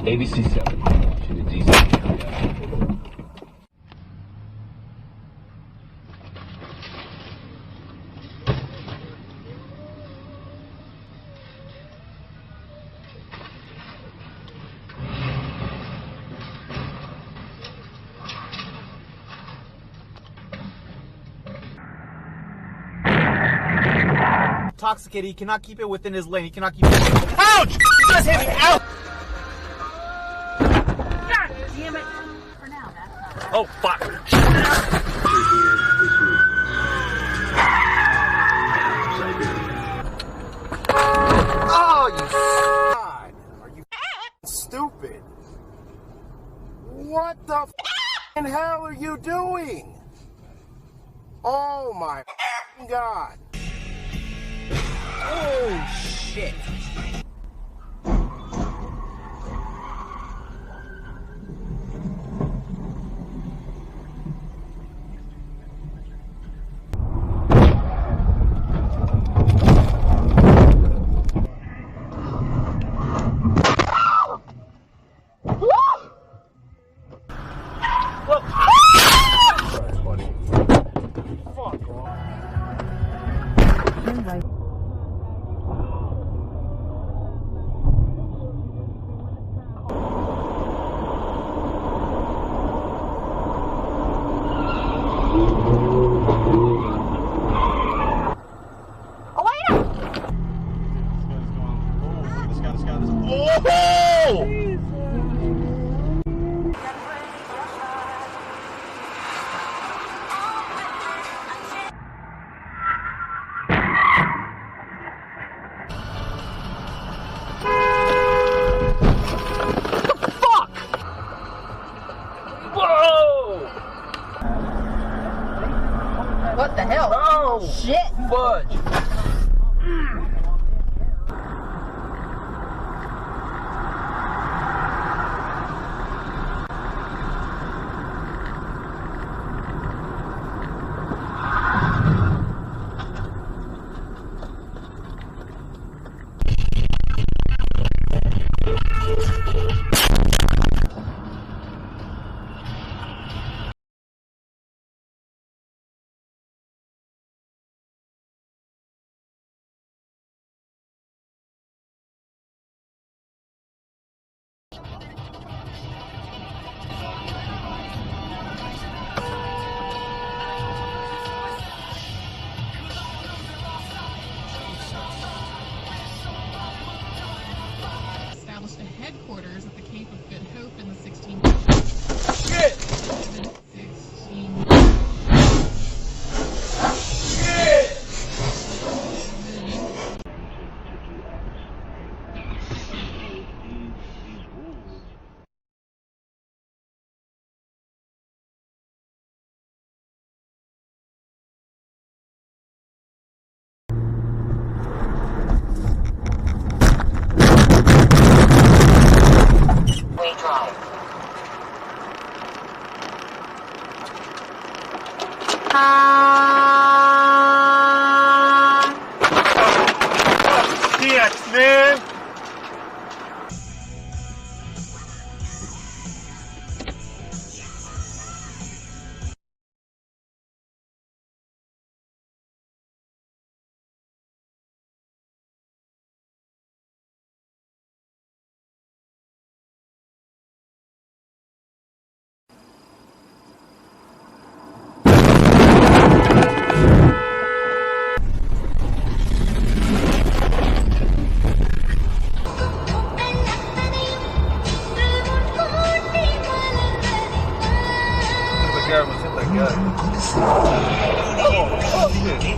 ABC 7 to the DC area. Intoxicated, he cannot keep it within his lane. He cannot keep it. Ouch! He just hit me. Ouch! God damn it! For now, that's not. Oh fuck! Oh, you God! Are you stupid? What the hell are you doing? Oh my God! Oh shit! What the hell? Oh shit! Fudge! Established a headquarters at the Cape of Good Hope in the 1600s. Shit! Shit, man!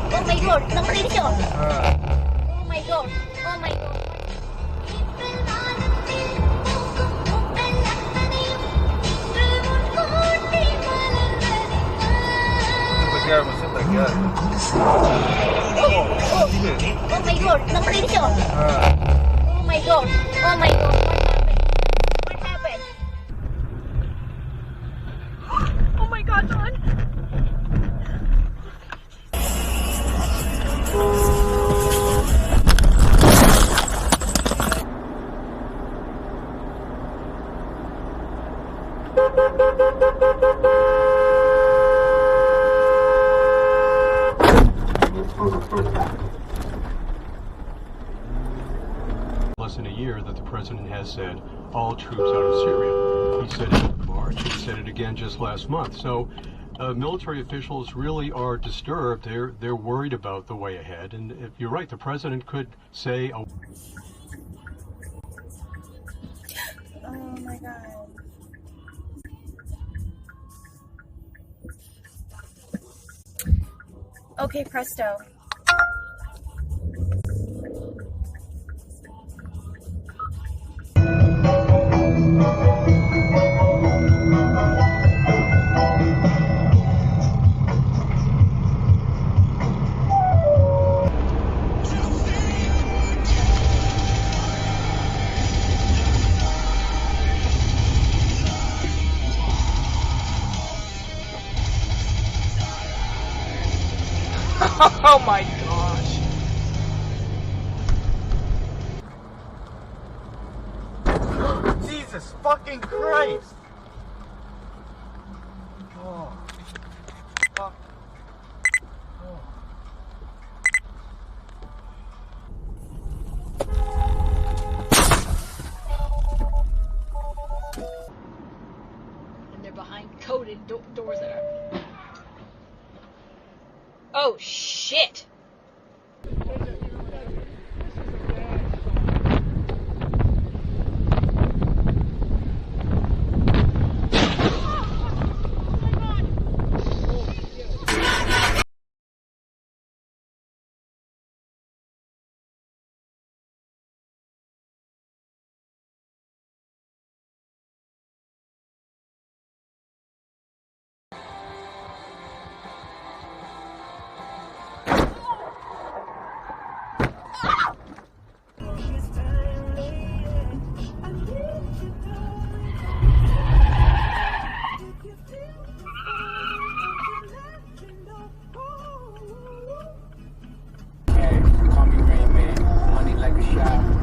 Oh my god, number 84. Oh my god, oh my god. Oh my god, number 84. Oh my god, oh my god. What happened? Oh my god, John. less than a year that the president has said all troops out of Syria. He said it in March. He said it again just last month. So military officials really are disturbed. They're worried about the way ahead. And if you're right, the president could say a Oh my god. Okay, presto. Oh my gosh. Jesus fucking Christ. Oh. Fuck. Oh. And they're behind coded doors that are. Oh shit!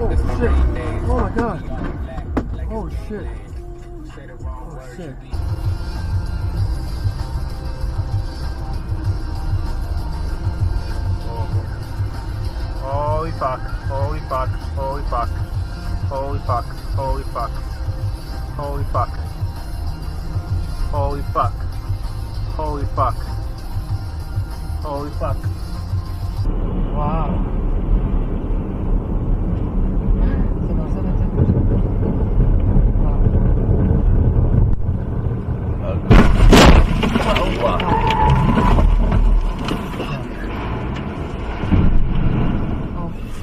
Oh my god. Oh shit. Oh shit. Holy fuck. Holy fuck. Holy fuck. Holy fuck. Holy fuck. Holy fuck. Holy fuck. Holy fuck. Holy fuck. Wow.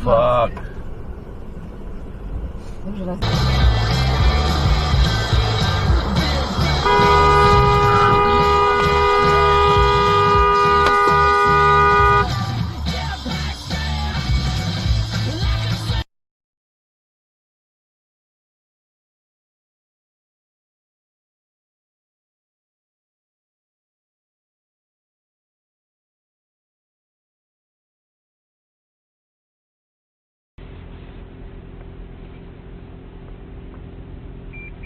Fuck.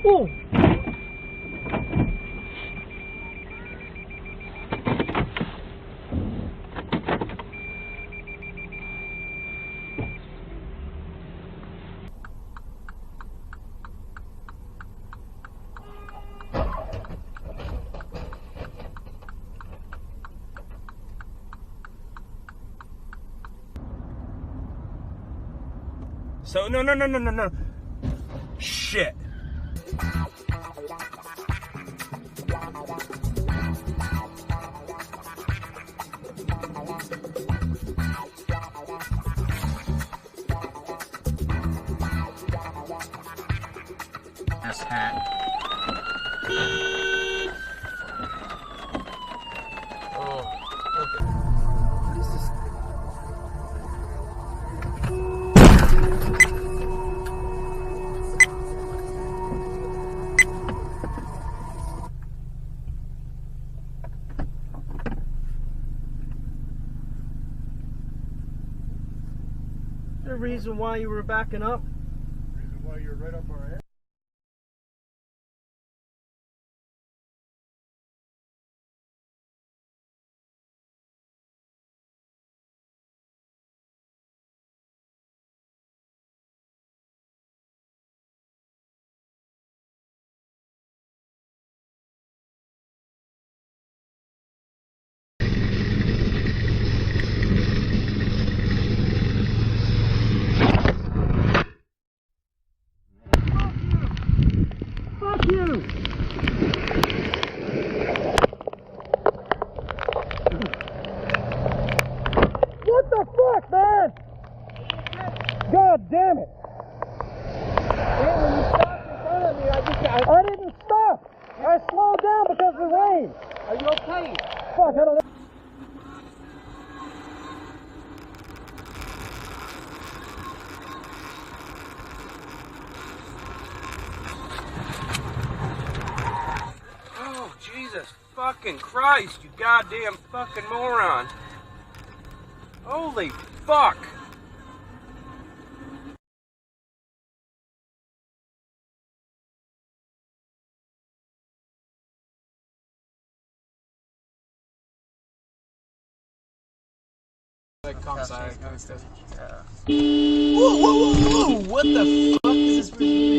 Oh. So, no. Shit. Ass hat. The reason why you were backing up? reason why you're right up our ass. God damn it! Man, when you stopped in front of me, I didn't stop! I slowed down because of the rain! Are you okay? Fuck, I don't know. Oh, Jesus fucking Christ, you goddamn fucking moron. Holy fuck. Come back. Whoa, whoa, whoa, whoa! What the fuck is this?